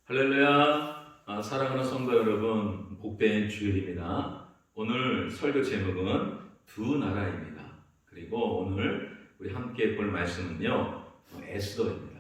할렐루야. 사랑하는 성도 여러분, 복된 주일입니다. 오늘 설교 제목은 두 나라입니다. 그리고 오늘 우리 함께 볼 말씀은요, 에스더입니다.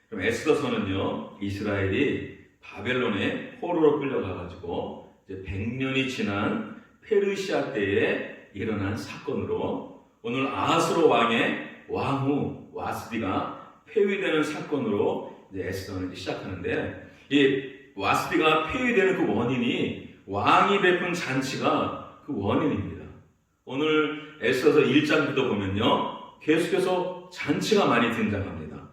그럼 에스더서는요, 이스라엘이 바벨론의 포로로 끌려가가지고 이제 100년이 지난 페르시아 때에 일어난 사건으로, 오늘 아하스로 왕의 왕후 와스디가 폐위되는 사건으로 이제 에스더는 시작하는데, 이 와스디가 폐위되는 그 원인이 왕이 베푼 잔치가 그 원인입니다. 오늘 에스더서 1장부터 보면요, 계속해서 잔치가 많이 등장합니다.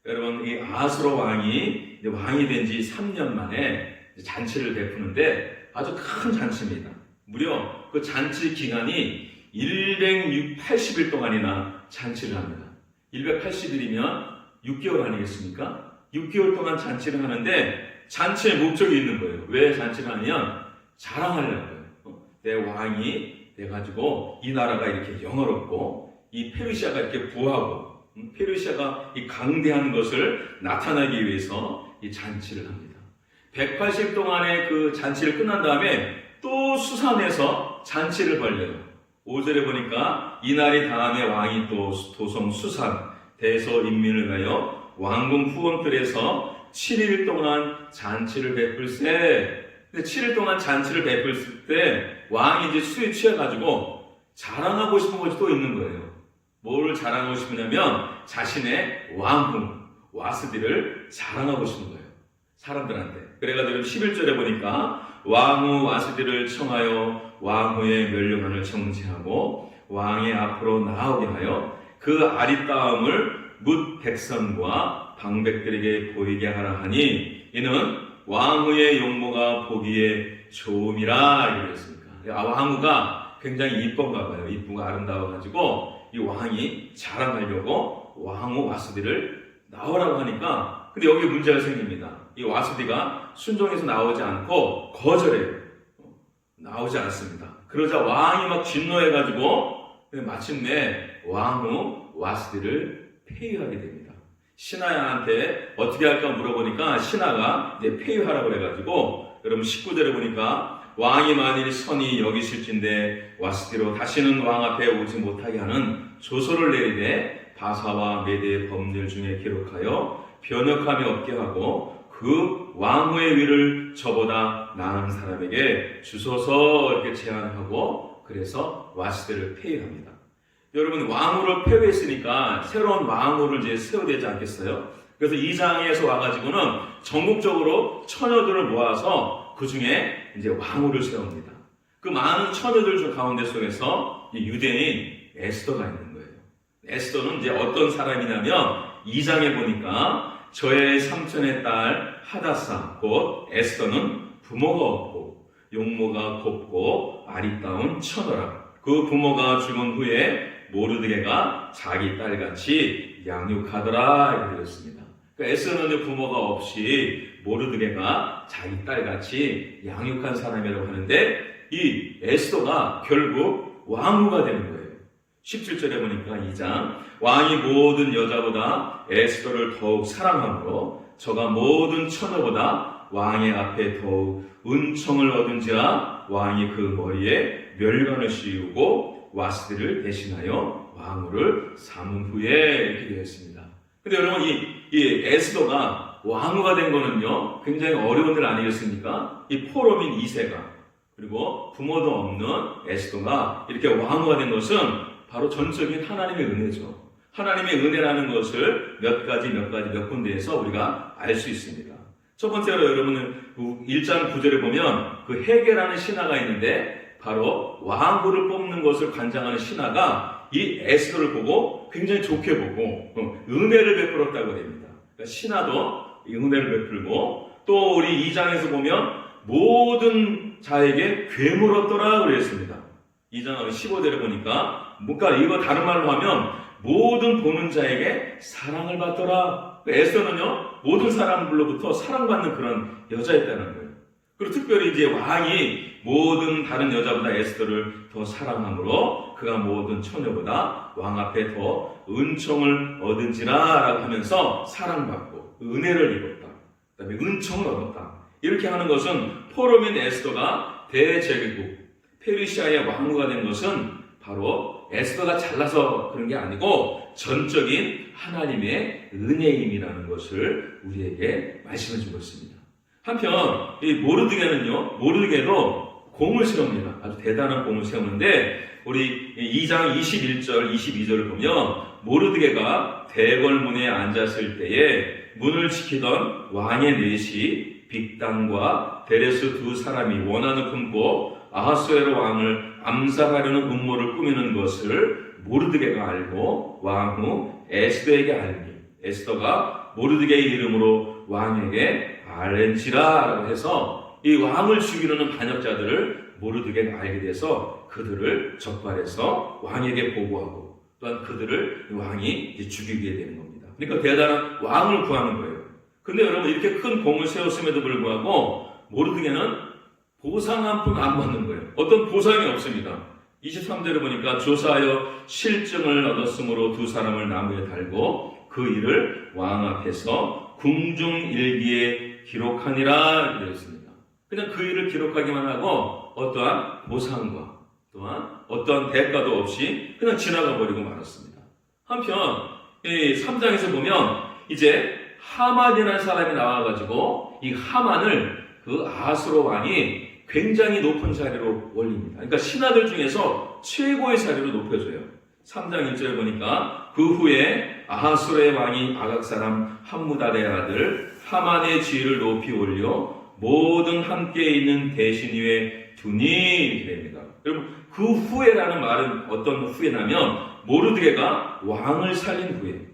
여러분, 이 아하스로 왕이 된 지 3년 만에 잔치를 베푸는데 아주 큰 잔치입니다. 무려 그 잔치 기간이 180일 동안이나 잔치를 합니다. 180일이면 6개월 아니겠습니까? 6개월 동안 잔치를 하는데 잔치의 목적이 있는 거예요. 왜 잔치를 하냐면 자랑하려고요. 내 왕이 돼가지고 이 나라가 이렇게 영화롭고 이 페르시아가 이렇게 부하고 페르시아가 이 강대한 것을 나타나기 위해서 이 잔치를 합니다. 180 동안의 그 잔치를 끝난 다음에 또 수산에서 잔치를 벌려요. 5절에 보니까 이날이 다음에 왕이 또 도성 수산 대서 인민을 가여 왕궁 후원들에서 7일 동안 잔치를 베풀세. 근데 7일 동안 잔치를 베풀 때 왕이 이제 술에 취해가지고 자랑하고 싶은 것이 또 있는 거예요. 뭘 자랑하고 싶으냐면 자신의 왕후 와스디를 자랑하고 싶은 거예요. 사람들한테. 그래가지고 11절에 보니까 왕후 와스디를 청하여 왕후의 멸류관을 정지하고 왕의 앞으로 나오게 하여 그 아리따움을 뭇 백성과 방백들에게 보이게 하라 하니 이는 왕후의 용모가 보기에 좋음이라 이렇게 했습니까? 왕후가 굉장히 이쁜가 봐요. 이쁘고 아름다워가지고 이 왕이 자랑하려고 왕후 와스디를 나오라고 하니까, 근데 여기 문제가 생깁니다. 이 와스디가 순종해서 나오지 않고 거절해요. 나오지 않습니다. 그러자 왕이 막 진노해가지고 마침내 왕후 와스디를 폐위하게 됩니다. 신하한테 어떻게 할까 물어보니까 신하가 이제 폐위하라고 해가지고, 여러분 19절에 보니까 왕이 만일 선이 여기실진데 와스디로 다시는 왕 앞에 오지 못하게 하는 조서를 내리되 바사와 메대의 법률 중에 기록하여 변역함이 없게 하고 그 왕후의 위를 저보다 나은 사람에게 주소서 이렇게 제안하고, 그래서 와스디를 폐위합니다. 여러분, 왕후를 폐위했으니까 새로운 왕후를 이제 세워야 되지 않겠어요? 그래서 이 장에서 와가지고는 전국적으로 처녀들을 모아서 그 중에 이제 왕후를 세웁니다. 그 많은 처녀들 가운데 속에서 유대인 에스더가 있는 거예요. 에스더는 이제 어떤 사람이냐면 2장에 보니까 저의 삼촌의 딸 하다사 곧 에스더는 부모가 없고 용모가 곱고 아리따운 처녀라. 그 부모가 죽은 후에 모르드게가 자기 딸같이 양육하더라 이렇게 되었습니다. 그러니까 에스더는 부모가 없이 모르드게가 자기 딸같이 양육한 사람이라고 하는데, 이 에스더가 결국 왕후가 되는 거예요. 17절에 보니까 2장 왕이 모든 여자보다 에스더를 더욱 사랑하므로 저가 모든 처녀보다 왕의 앞에 더욱 은총을 얻은지라 왕이 그 머리에 멸관을 씌우고 와스디를 대신하여 왕후를 삼은 후에 이렇게 되었습니다. 근데 여러분, 이 에스더가 왕후가 된 거는요, 굉장히 어려운 일 아니겠습니까? 이 포로민 2세가, 그리고 부모도 없는 에스더가 이렇게 왕후가 된 것은 바로 전적인 하나님의 은혜죠. 하나님의 은혜라는 것을 몇 군데에서 우리가 알 수 있습니다. 첫 번째로 여러분은 1장 9절에 보면 그 헤게라는 신하가 있는데, 바로 왕후를 뽑는 것을 관장하는 신하가 이 에스더를 보고 굉장히 좋게 보고 은혜를 베풀었다고 합니다. 그러니까 신하도 은혜를 베풀고, 또 우리 2장에서 보면 모든 자에게 괴물 얻더라 그랬습니다. 2장 15절에 보니까 뭔가 이거 다른 말로 하면 모든 보는 자에게 사랑을 받더라. 에스더는요, 모든 사람들로부터 사랑받는 그런 여자였다는 거예요. 그리고 특별히 이제 왕이 모든 다른 여자보다 에스더를 더 사랑하므로 그가 모든 처녀보다 왕 앞에 더 은총을 얻은지라 라고 하면서 사랑받고 은혜를 입었다. 그다음에 은총을 얻었다. 이렇게 하는 것은 포로민 에스더가 대제국 페르시아의 왕후가 된 것은 바로 에스더가 잘나서 그런 게 아니고 전적인 하나님의 은혜임이라는 것을 우리에게 말씀해 주고 있습니다. 한편 이 모르드게도 공을 세웁니다. 아주 대단한 공을 세우는데 우리 2장 21절 22절을 보면 모르드게가 대궐문에 앉았을 때에 문을 지키던 왕의 넷이 빅단과 데레스 두 사람이 원한을 품고 아하수에로 왕을 암살하려는 음모를 꾸미는 것을 모르드게가 알고 왕후 에스더에게 알미 에스더가 모르드게의 이름으로 왕에게 알렌지라라고 해서 이 왕을 죽이려는 반역자들을 모르드게가 알게 돼서 그들을 적발해서 왕에게 보고하고 또한 그들을 왕이 죽이게 되는 겁니다. 그러니까 대단한 왕을 구하는 거예요. 근데 여러분 이렇게 큰 공을 세웠음에도 불구하고 모르드게는 보상 한 푼 안 받는 거예요. 어떤 보상이 없습니다. 23절을 보니까 조사하여 실증을 얻었으므로 두 사람을 나무에 달고 그 일을 왕 앞에서 궁중일기에 기록하니라 되어 있습니다. 그냥 그 일을 기록하기만 하고 어떠한 보상과 또한 어떠한 대가도 없이 그냥 지나가 버리고 말았습니다. 한편 이 3장에서 보면 이제 하만이라는 사람이 나와가지고 이 하만을 그 아하스로 왕이 굉장히 높은 자리로 올립니다. 그러니까 신하들 중에서 최고의 자리로 높여줘요. 3장 1절에 보니까 그 후에 아하스로의 왕이 아각 사람 함무달의 아들 하만의 지위를 높이 올려 모든 함께 있는 대신 위에 두니 이렇게 됩니다. 여러분 그 후에라는 말은 어떤 후에냐면 모르드게가 왕을 살린 후에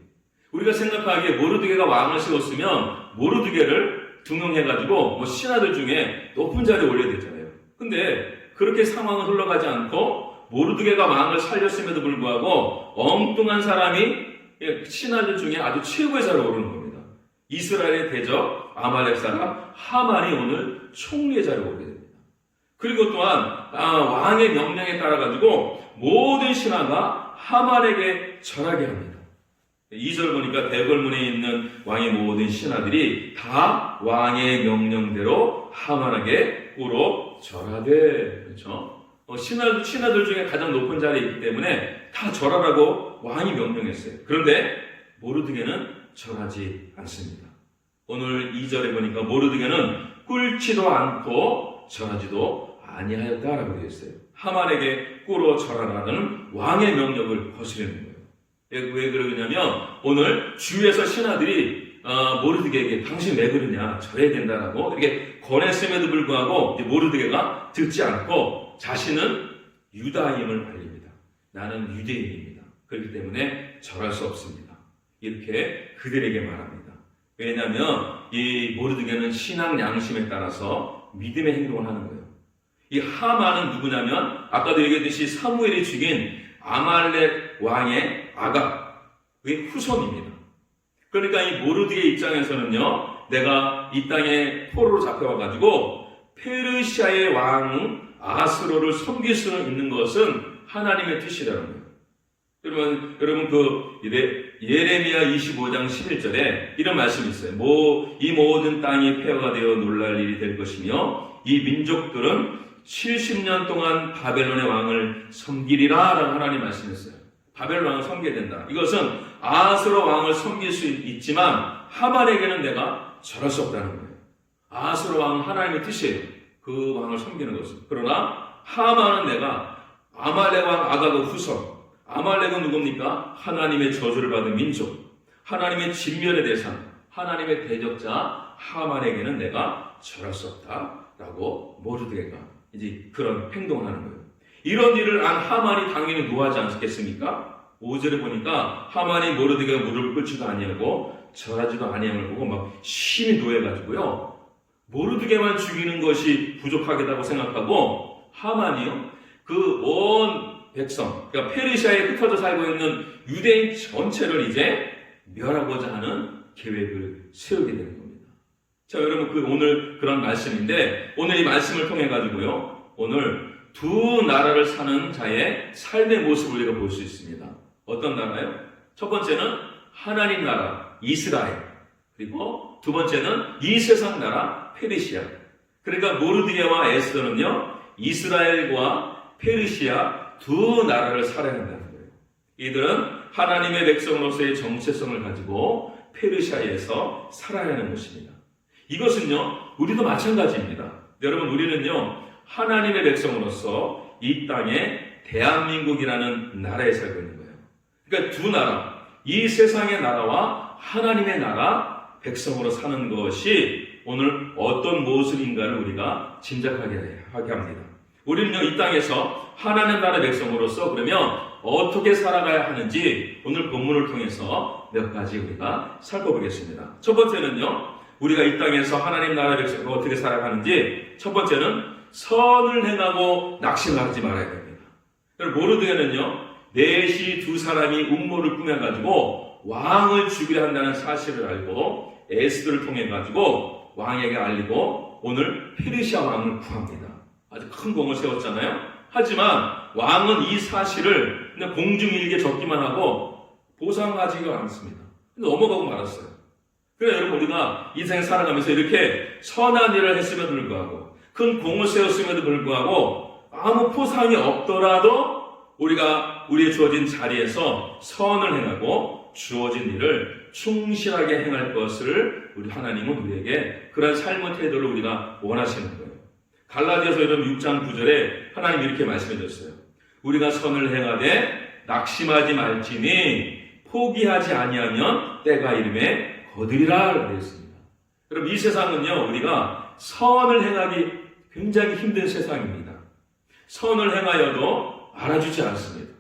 우리가 생각하기에 모르드게가 왕을 세웠으면 모르드게를 등용해가지고 신하들 중에 높은 자리에 올려야 되잖아요. 근데 그렇게 상황은 흘러가지 않고 모르드게가 왕을 살렸음에도 불구하고 엉뚱한 사람이 신하들 중에 아주 최고의 자리에 오르는 겁니다. 이스라엘의 대적 아말렉 사람 하만이 오늘 총리의 자리에 오르게 됩니다. 그리고 또한 왕의 명령에 따라가지고 모든 신하가 하만에게 절하게 합니다. 2절 보니까 대궐문에 있는 왕의 모든 신하들이 다 왕의 명령대로 하만에게 꿇어 절하되 그렇죠? 신하들 중에 가장 높은 자리에 있기 때문에 다 절하라고 왕이 명령했어요. 그런데 모르드게는 절하지 않습니다. 오늘 2절에 보니까 모르드게는 꿇지도 않고 절하지도 아니하였다라고 되어 있어요. 하만에게 꿇어 절하라는 왕의 명령을 거스르는 거예요. 왜 그러냐면 오늘 주위에서 신하들이 모르드게에게 당신 왜 그러냐 절해야 된다라고 이렇게 권했음에도 불구하고 모르드게가 듣지 않고 자신은 유다임을 알립니다. 나는 유대인입니다. 그렇기 때문에 절할 수 없습니다. 이렇게 그들에게 말합니다. 왜냐하면 이 모르드게는 신앙 양심에 따라서 믿음의 행동을 하는 거예요. 이 하만은 누구냐면 아까도 얘기했듯이 사무엘이 죽인 아말렉 왕의 아각의 후손입니다. 그러니까 이 모르드게 입장에서는요, 내가 이 땅에 포로로 잡혀와가지고 페르시아의 왕 아하스로를 섬길 수 있는 것은 하나님의 뜻이라는 거예요. 여러분 그 예레미야 25장 11절에 이런 말씀이 있어요. 이 모든 땅이 폐허가 되어 놀랄 일이 될 것이며 이 민족들은 70년 동안 바벨론의 왕을 섬기리라 라는 하나님 말씀했어요. 바벨론 왕을 섬겨야 된다. 이것은 아하스로 왕을 섬길 수 있지만 하만에게는 내가 절할 수 없다는 거예요. 아하스로 왕은 하나님의 뜻이에요. 그 왕을 섬기는 것은. 그러나 하만은 내가 아말렉 왕 아각의 후손. 아말렉은 누굽니까? 하나님의 저주를 받은 민족. 하나님의 진멸의 대상. 하나님의 대적자 하만에게는 내가 절할 수 없다라고 모르드게가 이제 그런 행동을 하는 거예요. 이런 일을 안 하만이 당연히 노하지 않겠습니까? 5절에 보니까 하만이 모르드게가 무릎을 꿇지도 아니하고 절하지도 아니함을 보고 막 심히 노해가지고요. 모르드게만 죽이는 것이 부족하겠다고 생각하고 하만이요. 그 온 백성, 그러니까 페르시아에 흩어져 살고 있는 유대인 전체를 이제 멸하고자 하는 계획을 세우게 되는 겁니다. 자, 여러분 오늘 그런 말씀인데 오늘 이 말씀을 통해 가지고요. 오늘 두 나라를 사는 자의 삶의 모습을 우리가 볼 수 있습니다. 어떤 나라요? 첫 번째는 하나님 나라, 이스라엘. 그리고 두 번째는 이 세상 나라 페르시아. 그러니까 모르드게와 에스더는요, 이스라엘과 페르시아 두 나라를 살아야 한다는 거예요. 이들은 하나님의 백성으로서의 정체성을 가지고 페르시아에서 살아야 하는 것입니다. 이것은요, 우리도 마찬가지입니다. 여러분, 우리는요, 하나님의 백성으로서 이 땅에 대한민국이라는 나라에 살고 있는 거예요. 그러니까 두 나라, 이 세상의 나라와 하나님의 나라 백성으로 사는 것이 오늘 어떤 모습인가를 우리가 짐작하게 합니다. 우리는요, 이 땅에서 하나님 나라 백성으로서 그러면 어떻게 살아가야 하는지 오늘 본문을 통해서 몇 가지 우리가 살펴보겠습니다. 첫 번째는요, 우리가 이 땅에서 하나님 나라 백성으로 어떻게 살아가는지, 첫 번째는 선을 행하고 낙심하지 말아야 됩니다. 모르드게는요, 넷이 두 사람이 음모를 꾸며가지고 왕을 죽이려 한다는 사실을 알고 에스더를 통해 가지고 왕에게 알리고 오늘 페르시아 왕을 구합니다. 아주 큰 공을 세웠잖아요. 하지만 왕은 이 사실을 그냥 공중일기에 적기만 하고 보상하지가 않습니다. 넘어가고 말았어요. 그래, 여러분, 우리가 인생 살아가면서 이렇게 선한 일을 했음에도 불구하고 큰 공을 세웠음에도 불구하고 아무 포상이 없더라도 우리가 우리의 주어진 자리에서 선을 행하고 주어진 일을 충실하게 행할 것을 우리 하나님은 우리에게 그런 삶의 태도를 우리가 원하시는 거예요. 갈라디아서 6장 9절에 하나님 이렇게 말씀해 줬어요. 우리가 선을 행하되 낙심하지 말지니 포기하지 아니하면 때가 이름에 거두리라 그랬습니다. 여러분, 이 세상은요, 우리가 선을 행하기 굉장히 힘든 세상입니다. 선을 행하여도 알아주지 않습니다.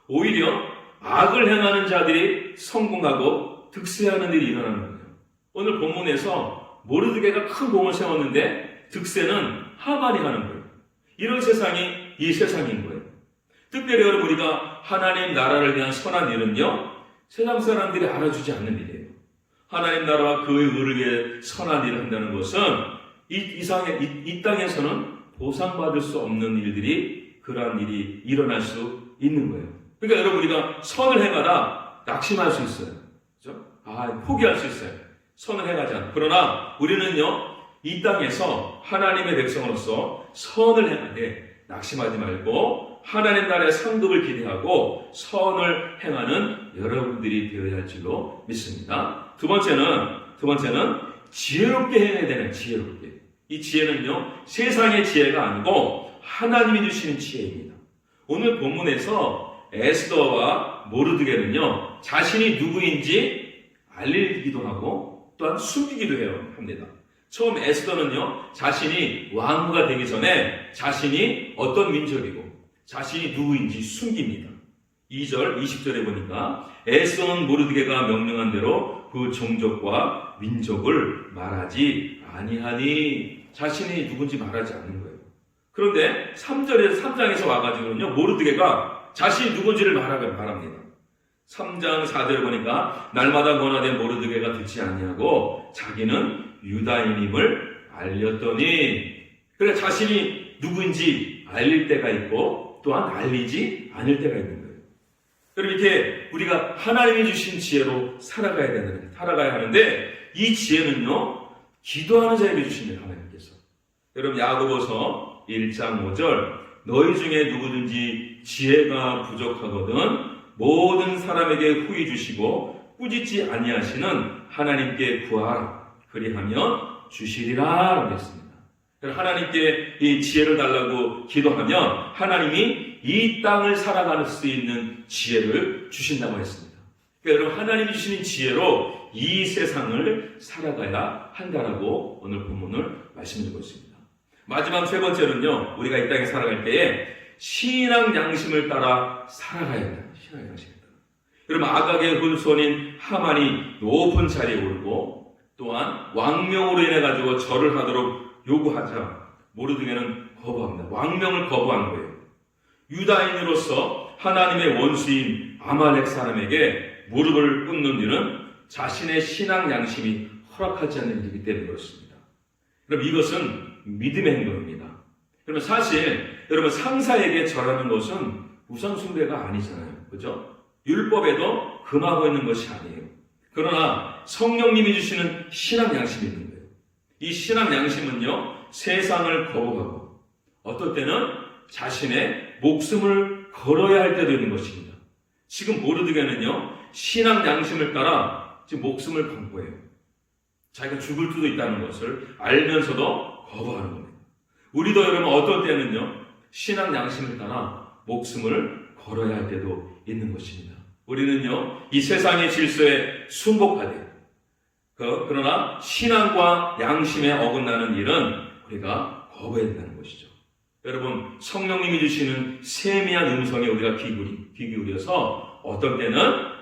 오히려 악을 행하는 자들이 성공하고 득세하는 일이 일어나는 거예요. 오늘 본문에서 모르드게가 큰 공을 세웠는데 득세는 하만이 하는 거예요. 이런 세상이 이 세상인 거예요. 특별히 여러분, 우리가 하나님 나라를 위한 선한 일은요, 세상 사람들이 알아주지 않는 일이에요. 하나님 나라와 그의 의를 위해 선한 일을 한다는 것은 이 땅에서는 보상받을 수 없는 일들이, 그러한 일이 일어날 수 있는 거예요. 그러니까 여러분, 우리가 선을 행하다 낙심할 수 있어요. 그렇죠? 포기할 수 있어요. 선을 행하지 않아. 그러나 우리는요, 이 땅에서 하나님의 백성으로서 선을 행하되 낙심하지 말고 하나님 나라의 상급을 기대하고 선을 행하는 여러분들이 되어야 할 줄로 믿습니다. 두 번째는 지혜롭게 행해야 되는, 지혜롭게. 이 지혜는요, 세상의 지혜가 아니고 하나님이 주시는 지혜입니다. 오늘 본문에서 에스더와 모르드게는요, 자신이 누구인지 알리기도 하고 또한 숨기기도 합니다. 처음 에스더는요, 자신이 왕후가 되기 전에 자신이 어떤 민족이고 자신이 누구인지 숨깁니다. 2절, 20절에 보니까 에스더는 모르드게가 명령한 대로 그 종족과 민족을 말하지 아니하니, 자신이 누군지 말하지 않는 거예요. 그런데 3장에서 와가지고는요, 모르드게가 자신이 누군지를 말합니다. 3장 4절에 보니까 날마다 권하된 모르드게가 듣지 아니하고 자기는 유다인임을 알렸더니, 그래, 자신이 누구인지 알릴 때가 있고 또한 알리지 않을 때가 있는 거예요. 그럼 이렇게 우리가 하나님이 주신 지혜로 살아가야 하는데, 이 지혜는요, 기도하는 자에게 주십니다. 하나님께서. 여러분, 야고보서 1장 5절, 너희 중에 누구든지 지혜가 부족하거든 모든 사람에게 후히 주시고 꾸짖지 아니하시는 하나님께 구하라. 그리하면 주시리라 했습니다. 하나님께 이 지혜를 달라고 기도하면 하나님이 이 땅을 살아갈 수 있는 지혜를 주신다고 했습니다. 그러니까 여러분, 하나님이 주시는 지혜로 이 세상을 살아가야 한다라고 오늘 본문을 말씀드리고 있습니다. 마지막 세 번째는요, 우리가 이 땅에 살아갈 때에 신앙 양심을 따라 살아가야 합니다. 신앙 양심을 따라. 여러분, 아각의 후손인 하만이 높은 자리에 오르고 또한 왕명으로 인해 가지고 절을 하도록 요구하자 모르드게는 거부합니다. 왕명을 거부한 거예요. 유다인으로서 하나님의 원수인 아말렉 사람에게 무릎을 꿇는 일은 자신의 신앙 양심이 허락하지 않는 일이기 때문에 그렇습니다. 그럼 이것은 믿음의 행동입니다. 그러면 사실 여러분, 상사에게 절하는 것은 우상 숭배가 아니잖아요. 그죠? 율법에도 금하고 있는 것이 아니에요. 그러나 성령님이 주시는 신앙 양심이 있는 거예요. 이 신앙 양심은요, 세상을 거부하고 어떨 때는 자신의 목숨을 걸어야 할 때도 있는 것입니다. 지금 모르드게는요, 신앙 양심을 따라 지금 목숨을 건 거예요. 자기가 죽을 수도 있다는 것을 알면서도 거부하는 겁니다. 우리도 여러분 어떨 때는요, 신앙 양심을 따라 목숨을 걸어야 할 때도 있는 것입니다. 우리는요, 이 세상의 질서에 순복하되 그러나 신앙과 양심에 어긋나는 일은 우리가 거부해야 된다는 것이죠. 여러분, 성령님이 주시는 세미한 음성에 우리가 귀 기울여서 어떤 때는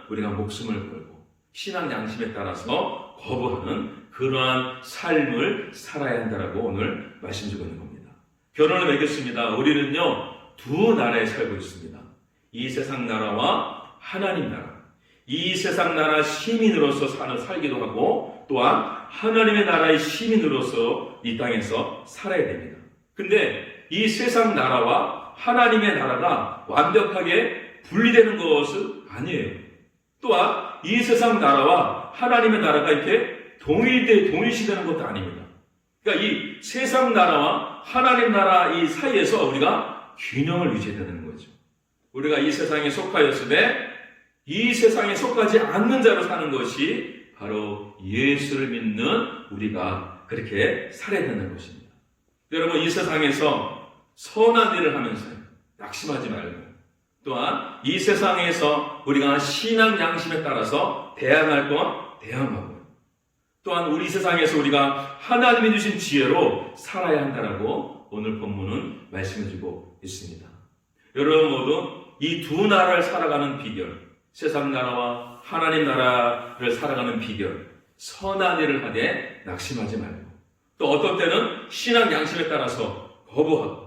우리가 목숨을 걸고 신앙 양심에 따라서 거부하는 그러한 삶을 살아야 한다라고 오늘 말씀드리고 있는 겁니다. 결론을 맺겠습니다. 우리는요, 두 나라에 살고 있습니다. 이 세상 나라와 하나님 나라. 이 세상 나라 시민으로서 살기도 하고 또한 하나님의 나라의 시민으로서 이 땅에서 살아야 됩니다. 근데 이 세상 나라와 하나님의 나라가 완벽하게 분리되는 것은 아니에요. 또한 이 세상 나라와 하나님의 나라가 이렇게 동일시되는 것도 아닙니다. 그러니까 이 세상 나라와 하나님 나라 이 사이에서 우리가 균형을 유지해야 되는 거죠. 우리가 이 세상에 속하였으되 이 세상에 속하지 않는 자로 사는 것이 바로 예수를 믿는 우리가 그렇게 살아야 되는 것입니다. 여러분, 이 세상에서 선한 일을 하면서 낙심하지 말고 또한 이 세상에서 우리가 신앙 양심에 따라서 대항할 것 대항하고 또한 우리 세상에서 우리가 하나님이 주신 지혜로 살아야 한다라고 오늘 본문은 말씀해주고 있습니다. 여러분 모두 이 두 나라를 살아가는 비결, 세상 나라와 하나님 나라를 살아가는 비결, 선한 일을 하되 낙심하지 말고 또 어떤 때는 신앙 양심에 따라서 거부하고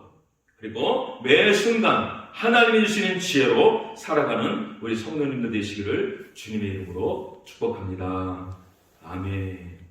그리고 매 순간 하나님이 주시는 지혜로 살아가는 우리 성도님들 되시기를 주님의 이름으로 축복합니다. 아멘.